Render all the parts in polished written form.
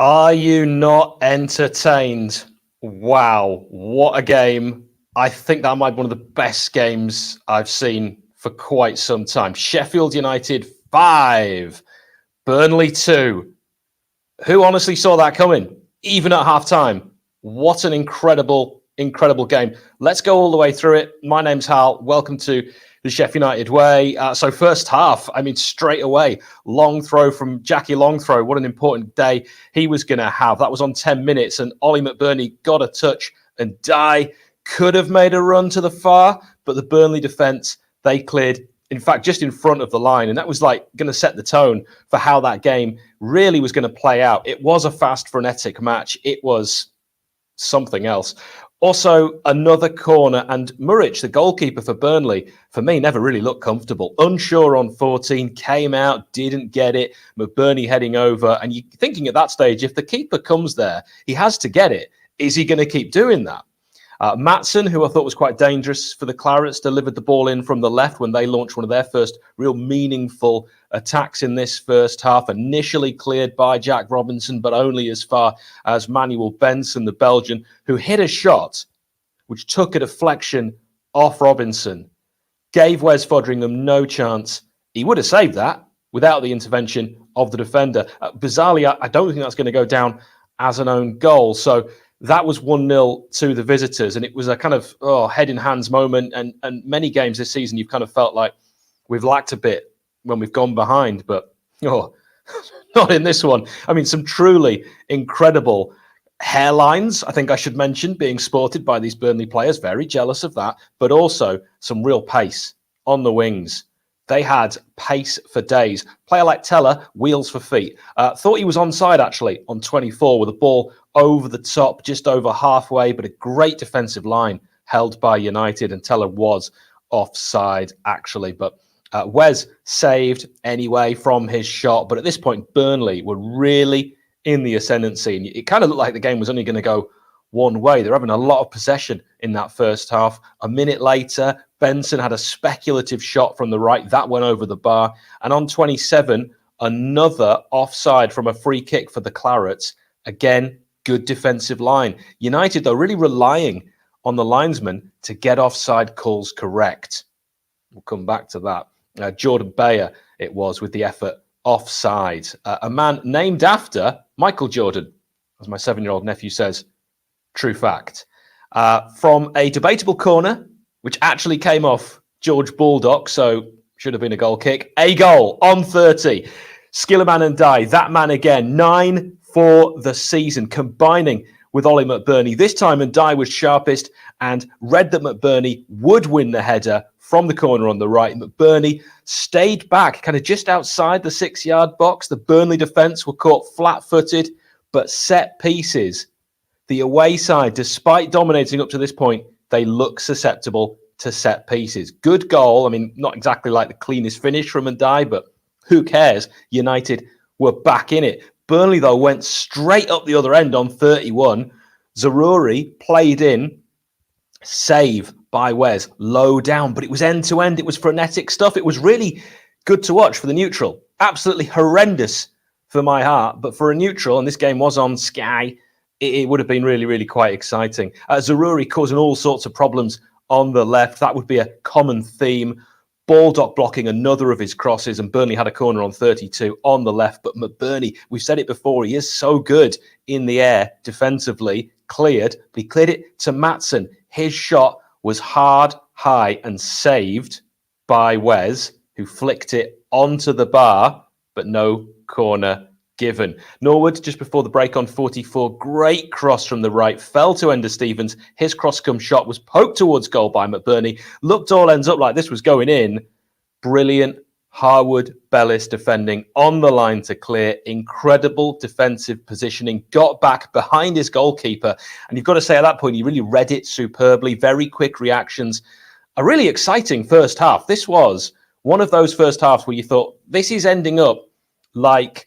Are you not entertained? Wow, what a game. I think that might be one of the best games I've seen for quite some time. Sheffield United 5, Burnley 2. Who honestly saw that coming? Even at half-time. What an incredible game. Let's go all the way through it. My name's Hal. Welcome to the Sheffield United way. So first half, straight away, long throw from Jackie Longthrow. What an important day he was going to have. That was on 10 minutes, and Ollie McBurney got a touch, and Dye could have made a run to the far, but the Burnley defence, they cleared, in fact, just in front of the line, and that was like going to set the tone for how that game really was going to play out. It was a fast, frenetic match. It was something else. Also, another corner, and Muric, the goalkeeper for Burnley, for me, never really looked comfortable. Unsure on 14, came out, didn't get it. McBurney heading over, and you're thinking at that stage, if the keeper comes there, he has to get it. Is he going to keep doing that? Maatsen, who I thought was quite dangerous for the Clarets, delivered the ball in from the left when they launched one of their first real meaningful attacks in this first half. Initially cleared by Jack Robinson, but only as far as Manuel Benson, the Belgian, who hit a shot which took a deflection off Robinson, gave Wes Foderingham no chance. He would have saved that without the intervention of the defender. Bizarrely, I don't think that's going to go down as an own goal. So that was 1-0 to the visitors, and it was a kind of head-in-hands moment. And many games this season, you've kind of felt like we've lacked a bit when we've gone behind, but not in this one. Some truly incredible hairlines, I think I should mention, being sported by these Burnley players. Very jealous of that, but also some real pace on the wings. They had pace for days. Player like Teller, wheels for feet. Thought he was onside, actually, on 24 with a ball over the top, just over halfway, but a great defensive line held by United, and Teller was offside, actually. But Wes saved anyway from his shot. But at this point, Burnley were really in the ascendancy. And it kind of looked like the game was only going to go one way. They're having a lot of possession in that first half. A minute later, Benson had a speculative shot from the right. That went over the bar. And on 27, another offside from a free kick for the Clarets. Again, good defensive line. United, though, really relying on the linesman to get offside calls correct. We'll come back to that. Jordan Bayer, it was, with the effort offside. A man named after Michael Jordan, as my 7-year-old nephew says. True fact. From a debatable corner, which actually came off George Baldock, so should have been a goal kick. A goal on 30. Skillerman and Dye, that man again. 9 for the season, combining with Ollie McBurney. This time, and Dye was sharpest and read that McBurney would win the header from the corner on the right. McBurney stayed back, kind of just outside the 6-yard box. The Burnley defence were caught flat-footed, but set pieces. The away side, despite dominating up to this point, they look susceptible to set pieces. Good goal. Not exactly like the cleanest finish from Ndai, but who cares? United were back in it. Burnley, though, went straight up the other end on 31. Zaroury played in. Save by Wes. Low down, but it was end-to-end. It was frenetic stuff. It was really good to watch for the neutral. Absolutely horrendous for my heart, but for a neutral, and this game was on Sky, it would have been really, really quite exciting. Zaroury causing all sorts of problems on the left. That would be a common theme. Baldock blocking another of his crosses, and Burnley had a corner on 32 on the left. But McBurney, we've said it before, he is so good in the air defensively. Cleared, but he cleared it to Maatsen. His shot was hard, high, and saved by Wes, who flicked it onto the bar, but no corner given. Norwood, just before the break on 44, great cross from the right, fell to Ender Stevens. His cross-come shot was poked towards goal by McBurney. Looked all ends up like this was going in. Brilliant Harwood Bellis defending on the line to clear. Incredible defensive positioning. Got back behind his goalkeeper. And you've got to say at that point, he really read it superbly. Very quick reactions. A really exciting first half. This was one of those first halves where you thought, this is ending up like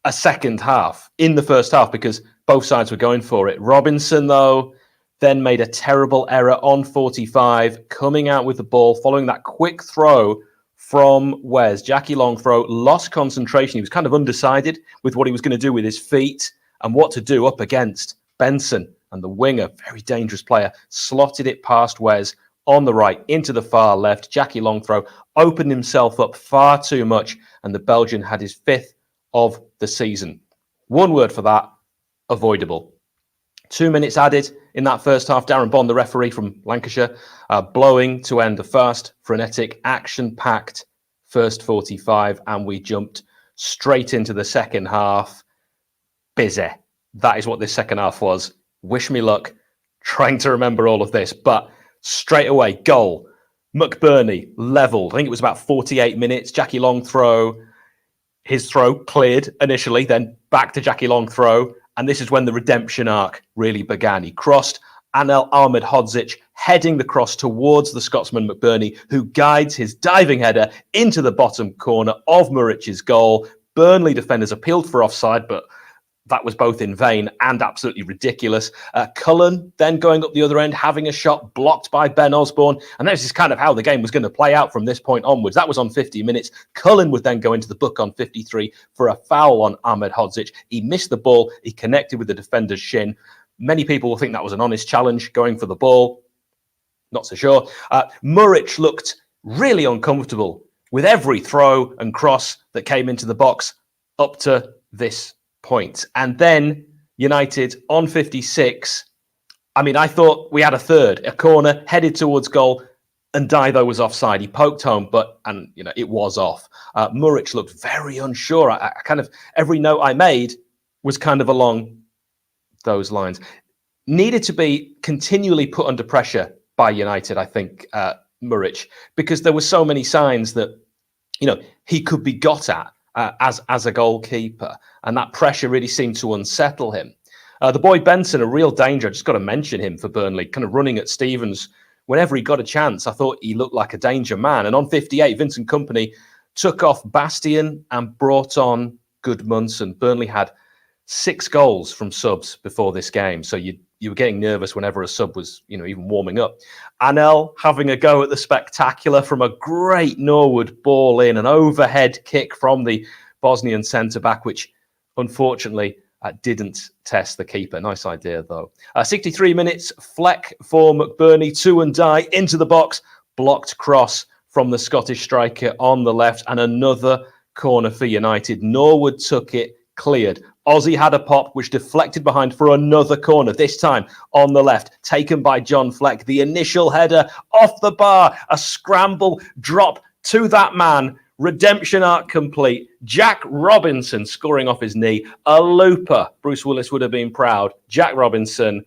a second half in the first half because both sides were going for it. Robinson, though, then made a terrible error on 45, coming out with the ball, following that quick throw from Wes. Jackie Longthrow lost concentration. He was kind of undecided with what he was going to do with his feet. and what to do up against Benson. And the winger, very dangerous player, slotted it past Wes on the right into the far left. Jackie Longthrow opened himself up far too much, and the Belgian had his 5th of the season. One word for that: avoidable. 2 minutes added in that first half. Darren Bond, the referee from Lancashire, blowing to end the fast, frenetic, action-packed first 45, and we jumped straight into the second half. Busy. That is what this second half was. Wish me luck trying to remember all of this, but straight away, goal. McBurney levelled. I think it was about 48 minutes. Jackie Longthrow, his throw cleared initially, then back to Jackie Longthrow, and this is when the redemption arc really began. He crossed Anel Ahmedhodzic, heading the cross towards the Scotsman McBurney, who guides his diving header into the bottom corner of Murich's goal. Burnley defenders appealed for offside, but that was both in vain and absolutely ridiculous. Cullen then going up the other end, having a shot blocked by Ben Osborne. And this is kind of how the game was going to play out from this point onwards. That was on 50 minutes. Cullen would then go into the book on 53 for a foul on Ahmedhodzic. He missed the ball. He connected with the defender's shin. Many people will think that was an honest challenge, going for the ball. Not so sure. Murich looked really uncomfortable with every throw and cross that came into the box up to this point. And then United on 56. I mean, I thought we had a third, a corner headed towards goal, and Divo was offside. He poked home, and it was off. Murich looked very unsure. I kind of, every note I made was kind of along those lines. Needed to be continually put under pressure by United, I think, Murich, because there were so many signs that, he could be got at as a goalkeeper, and that pressure really seemed to unsettle him. The boy Benson, a real danger. I just got to mention him for Burnley, kind of running at Stevens whenever he got a chance. I thought he looked like a danger man. And on 58, Vincent Kompany took off Bastian and brought on Gudmundsson. Burnley had 6 goals from subs before this game, so you were getting nervous whenever a sub was, even warming up. Anel having a go at the spectacular from a great Norwood ball in, an overhead kick from the Bosnian centre-back, which unfortunately didn't test the keeper. Nice idea, though. 63 minutes, Fleck for McBurney, to and die into the box, blocked cross from the Scottish striker on the left, and another corner for United. Norwood took it, cleared. Ozzy had a pop which deflected behind for another corner, this time on the left, taken by John Fleck. The initial header off the bar, a scramble drop to that man. Redemption arc complete. Jack Robinson scoring off his knee. A looper. Bruce Willis would have been proud. Jack Robinson,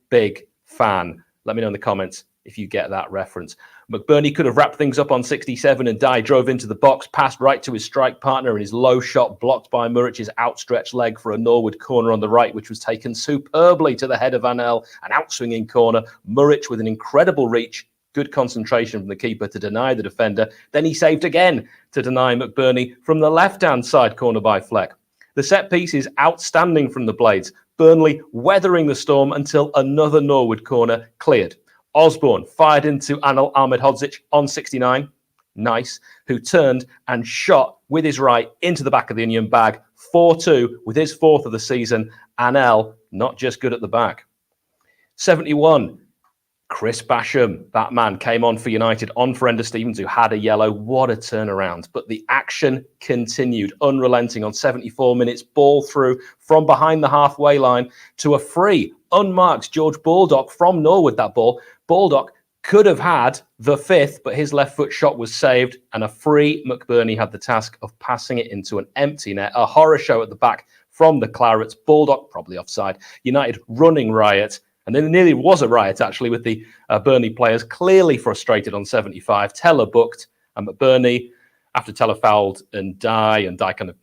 #big fan. Let me know in the comments if you get that reference. McBurney could have wrapped things up on 67 and Dye drove into the box, passed right to his strike partner, and his low shot blocked by Murich's outstretched leg for a Norwood corner on the right, which was taken superbly to the head of Anel, an outswinging corner. Murich with an incredible reach, good concentration from the keeper to deny the defender. Then he saved again to deny McBurney from the left-hand side corner by Fleck. The set piece is outstanding from the Blades. Burnley weathering the storm until another Norwood corner cleared. Osborne fired into Anel Ahmedhodzic on 69, nice, who turned and shot with his right into the back of the onion bag. 4-2 with his 4th of the season. Anel, not just good at the back. 71, Chris Basham, that man came on for United, on for Ender Stevens, who had a yellow. What a turnaround. But the action continued, unrelenting on 74 minutes. Ball through from behind the halfway line to a free, unmarked George Baldock from Norwood, that ball. Baldock could have had the 5th, but his left foot shot was saved, and a free McBurney had the task of passing it into an empty net. A horror show at the back from the Clarets. Baldock probably offside. United running riot. And then there nearly was a riot, actually, with the Burnley players clearly frustrated on 75. Teller booked, and McBurney, after Teller fouled and Dye kind of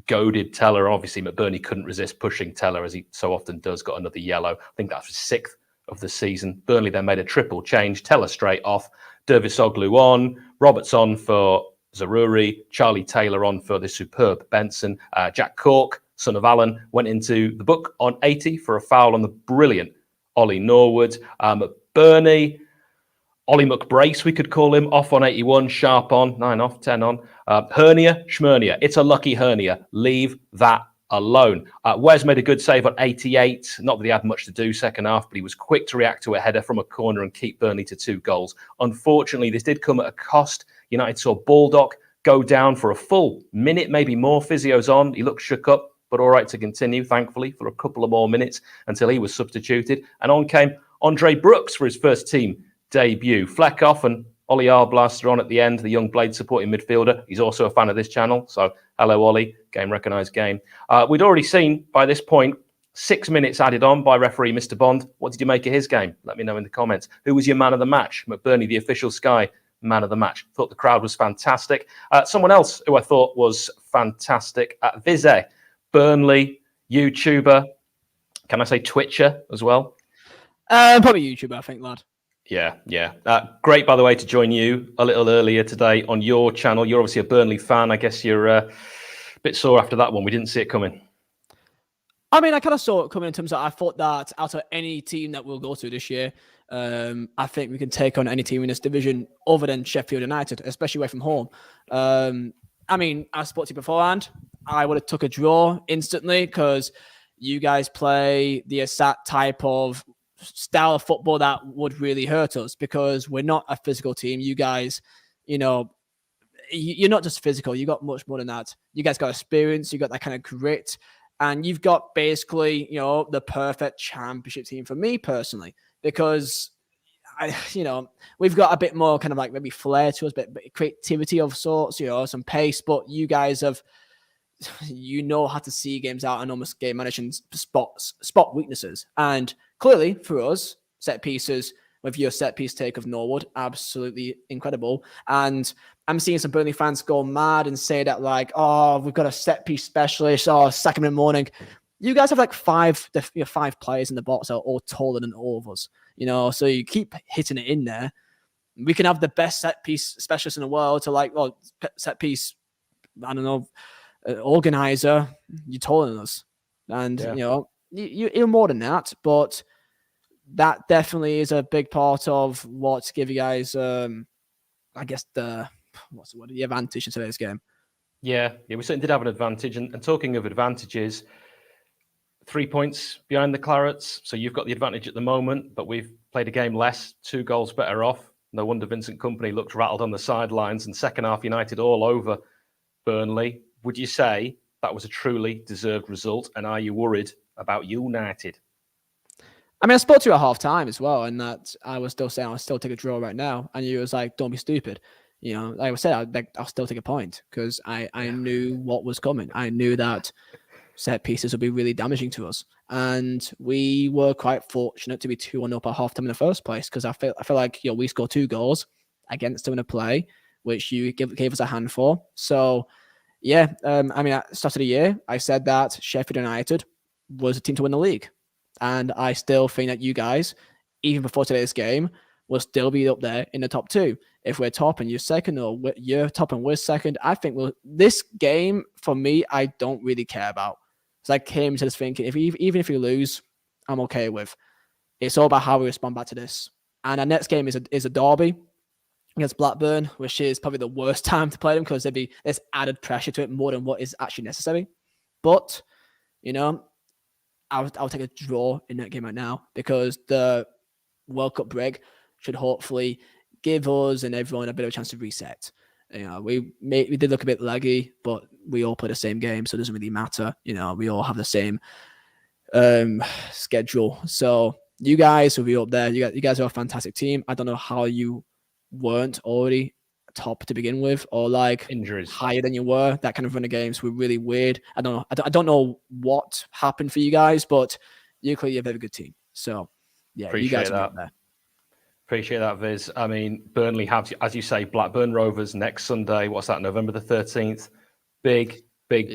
goaded Teller. Obviously, McBurney couldn't resist pushing Teller, as he so often does, got another yellow. I think that's his 6th of the season. Burnley then made a triple change. Teller straight off, Dervisoglu on, Roberts on for Zaruri, Charlie Taylor on for the superb Benson. Jack Cork, son of Alan, went into the book on 80 for a foul on the brilliant Ollie Norwood. McBurney, Ollie McBrace, we could call him, off on 81, Sharp on, 9 off, 10 on. Hernia, Schmernia. It's a lucky hernia. Leave that alone. Wes made a good save on 88. Not that he had much to do second half, but he was quick to react to a header from a corner and keep Burnley to 2 goals. Unfortunately, this did come at a cost. United saw Baldock go down for a full minute, maybe more. Physio's on. He looked shook up, but all right to continue, thankfully, for a couple of more minutes until he was substituted. And on came Andre Brooks for his first team debut. Fleck off and Ollie Arblaster on at the end, the young Blade supporting midfielder. He's also a fan of this channel, so hello, Ollie. Game recognised game. We'd already seen, by this point, 6 minutes added on by referee Mr. Bond. What did you make of his game? Let me know in the comments. Who was your man of the match? McBurney, the official Sky man of the match. Thought the crowd was fantastic. Someone else who I thought was fantastic, Vize, Burnley, YouTuber. Can I say Twitcher as well? Probably YouTuber, I think, lad. Yeah. Great, by the way, to join you a little earlier today on your channel. You're obviously a Burnley fan. I guess you're a bit sore after that one. We didn't see it coming. I mean, I kind of saw it coming in terms of I thought that out of any team that we'll go to this year, I think we can take on any team in this division other than Sheffield United, especially away from home. I mean, I spoke to you beforehand. I would have took a draw instantly because you guys play the exact type of style of football that would really hurt us because we're not a physical team. You guys, you're not just physical. You got much more than that. You guys got experience. You got that kind of grit. And you've got basically, the perfect championship team for me personally, because we've got a bit more kind of like maybe flair to us, but creativity of sorts, some pace, but you guys have, how to see games out and almost game management spot weaknesses. And clearly for us, set pieces with your set piece take of Norwood, absolutely incredible. And I'm seeing some Burnley fans go mad and say that like, oh, we've got a set piece specialist, sack him in the morning. You guys have like five players in the box that are all taller than all of us, so you keep hitting it in there. We can have the best set piece specialist in the world to set piece, I don't know, organizer. You're taller than us. And, you're more than that, but that definitely is a big part of what's give you guys, I guess the advantage in today's game. Yeah, we certainly did have an advantage. And talking of advantages, 3 points behind the Clarets. So you've got the advantage at the moment, but we've played a game less, 2 goals better off. No wonder Vincent Kompany looked rattled on the sidelines, and second half United all over Burnley. Would you say that was a truly deserved result? And are you worried about United? I mean, I spoke to you at half time as well, and that I was still saying I'll still take a draw right now. And you was like, don't be stupid. Like I said, I'll still take a point because I knew what was coming. I knew that set pieces would be really damaging to us. And we were quite fortunate to be 2-1 up at half time in the first place because I feel like we scored 2 goals against them in a play, which you gave us a hand for. So, yeah, I mean, at the start of the year, I said that Sheffield United was a team to win the league. And I still think that you guys, even before today's game, will still be up there in the top 2. If we're top and you're second, or you're top and we're second, I think this game, for me, I don't really care about. So I came to this thinking, even if we lose, I'm okay with. It's all about how we respond back to this. And our next game is a derby against Blackburn, which is probably the worst time to play them because there's added pressure to it more than what is actually necessary. But, I'll take a draw in that game right now because the World Cup break should hopefully give us and everyone a bit of a chance to reset. We did look a bit laggy, but we all play the same game, so it doesn't really matter. We all have the same schedule. So you guys will be up there. You guys are a fantastic team. I don't know how you weren't already top to begin with, or like injuries higher than you were. That kind of run of games were really weird. I don't know what happened for you guys, but you're clearly a very good team. So yeah, appreciate you guys that. are up there. Appreciate that, Viz. I mean, Burnley have, as you say, Blackburn Rovers next Sunday. What's that? November the 13th. Big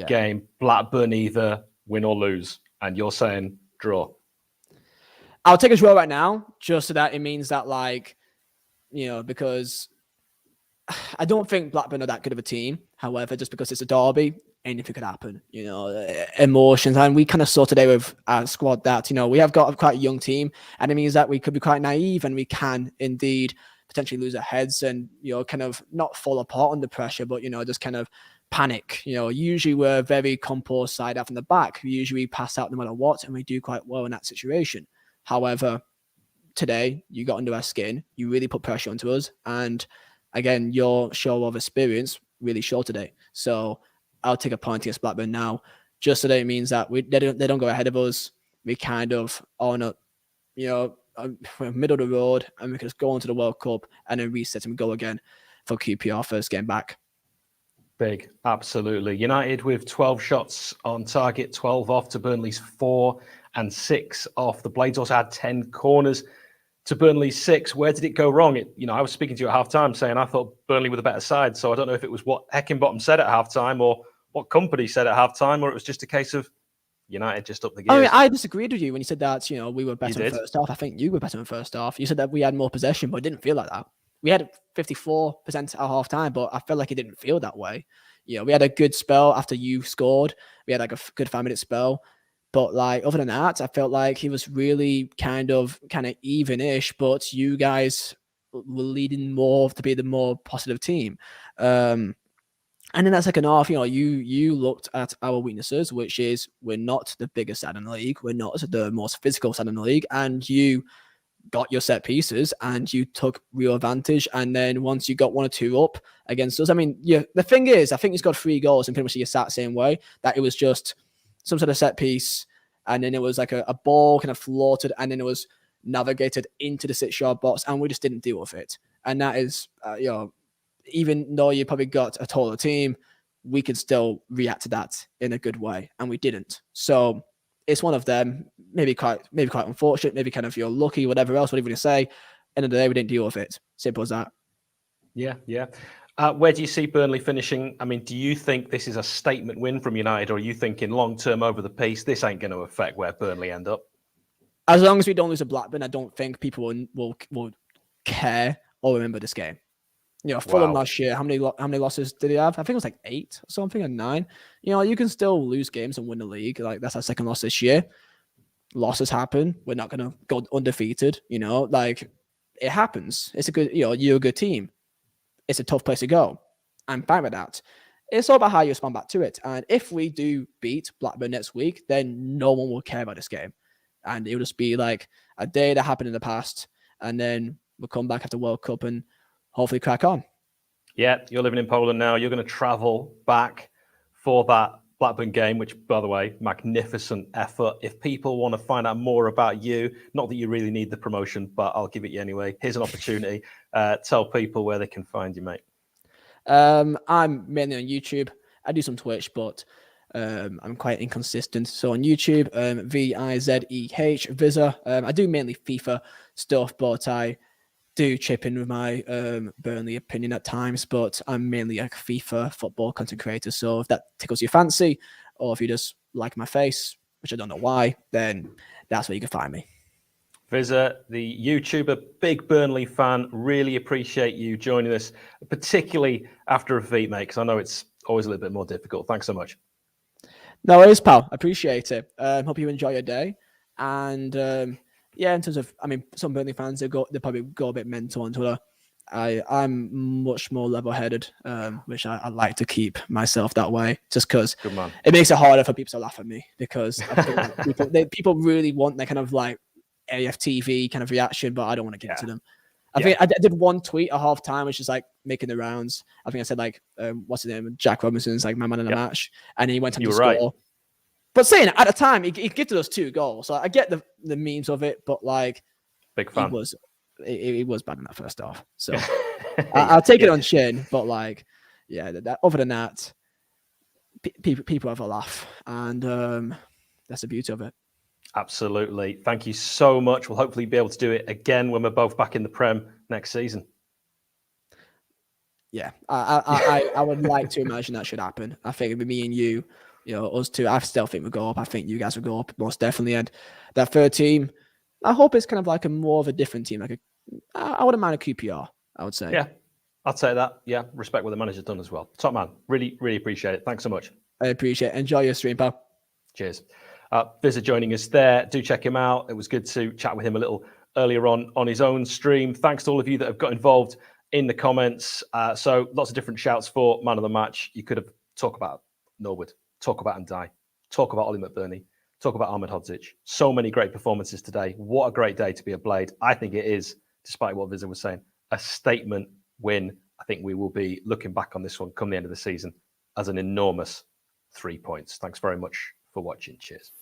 game. Blackburn either win or lose, and you're saying draw. I'll take a draw right now, just so that it means that because I don't think Blackburn are that good of a team. However, just because it's a derby, anything could happen. Emotions, and we kind of saw today with our squad that we have got quite a young team, and it means that we could be quite naive, and we can indeed potentially lose our heads and kind of not fall apart under pressure, but just kind of panic. Usually we're a very composed side out from the back. Usually we pass out no matter what, and we do quite well in that situation. However, today you got under our skin. You really put pressure onto us, and again, your show of experience really showed today. So I'll take a point against Blackburn now, just so that it means that they don't go ahead of us. We kind of are not, we're middle of the road, and we can just go on to the World Cup and then reset and go again for QPR first game back. Big, absolutely. United with 12 shots on target, 12 off to Burnley's 4 and 6 off. The Blades also had 10 corners to Burnley's 6. Where did it go wrong? I was speaking to you at halftime saying I thought Burnley were the better side. So I don't know if it was what Heckingbottom said at halftime or what Company said at halftime, or it was just a case of United just up the gears. I disagreed with you when you said that, we were better in the first half. I think you were better in the first half. You said that we had more possession, but it didn't feel like that. We had 54% at half time, but I felt like it didn't feel that way. We had a good spell after you scored. We had like a good 5-minute spell. But like other than that, I felt like he was really kind of even-ish, but you guys were leading more to be the more positive team. And in that second half, you looked at our weaknesses, which is we're not the biggest side in the league. We're not the most physical side in the league. And you got your set pieces and you took real advantage. And then once you got 1 or 2 up against us, the thing is, I think he's got 3 goals and pretty much you sat the same way, that it was just some sort of set piece. And then it was like a ball kind of floated and then it was navigated into the 6-yard box and we just didn't deal with it. And that is, even though you probably got a taller team, we could still react to that in a good way. And we didn't. So it's one of them, maybe quite unfortunate, maybe kind of you're lucky, whatever else, whatever you say. End of the day, we didn't deal with it. Simple as that. Yeah. Where do you see Burnley finishing? Do you think this is a statement win from United, or are you thinking long-term over the piece, this ain't going to affect where Burnley end up? As long as we don't lose to Blackburn, I don't think people will care or remember this game. Fulham last year, how many losses did he have? I think it was like 8 or something, or 9. You can still lose games and win the league. Like that's our second loss this year. Losses happen. We're not gonna go undefeated. Like it happens. It's a good. You're a good team. It's a tough place to go. I'm fine with that. It's all about how you respond back to it. And if we do beat Blackburn next week, then no one will care about this game, and it'll just be like a day that happened in the past, and then we'll come back after World Cup and hopefully crack on. Yeah, you're living in Poland now. You're going to travel back for that Blackburn game, which, by the way, magnificent effort. If people want to find out more about you, not that you really need the promotion, but I'll give it you anyway. Here's an opportunity. Tell people where they can find you, mate. I'm mainly on YouTube. I do some Twitch, but I'm quite inconsistent. So on YouTube, Vizeh, Vizeh. I do mainly FIFA stuff, but I do chip in with my Burnley opinion at times, but I'm mainly a FIFA football content creator. So if that tickles your fancy, or if you just like my face, which I don't know why, then that's where you can find me. Vizeh, the YouTuber, big Burnley fan. Really appreciate you joining us, particularly after a defeat, mate, because I know it's always a little bit more difficult. Thanks so much. No worries, pal. Appreciate it. Hope you enjoy your day. And in terms of, some Burnley fans, they probably go a bit mental on Twitter. I'm much more level-headed, which I like to keep myself that way, just because it makes it harder for people to laugh at me, because I feel like people really want that kind of like AFTV kind of reaction, but I don't want to give it to them. I think I did one tweet at half time, which is like making the rounds. I think I said like, what's his name? Jack Robinson's like my man in the match, and he went on to score. Right. But saying at the time, he gifted us 2 goals. So I get the memes of it, but like, big fan. It was bad in that first half. So I'll take it on chin, but like, other than that, people have a laugh, and that's the beauty of it. Absolutely. Thank you so much. We'll hopefully be able to do it again when we're both back in the Prem next season. Yeah, I would like to imagine that should happen. I think it'd be me and you, us two. I still think we'll go up. I think you guys will go up most definitely. And that third team, I hope it's kind of like a more of a different team. I wouldn't mind a QPR, I would say. Yeah, I'd say that. Yeah, respect what the manager's done as well. Top man. Really, really appreciate it. Thanks so much. I appreciate it. Enjoy your stream, pal. Cheers. Vizeh joining us there. Do check him out. It was good to chat with him a little earlier on his own stream. Thanks to all of you that have got involved in the comments. So lots of different shouts for man of the match. You could have talk about Norwood, talk about Ndai, talk about Ollie McBurney, talk about Ahmed Hodzic. So many great performances today. What a great day to be a Blade. I think it is, despite what Vizza was saying, a statement win. I think we will be looking back on this one come the end of the season as an enormous 3 points. Thanks very much for watching. Cheers.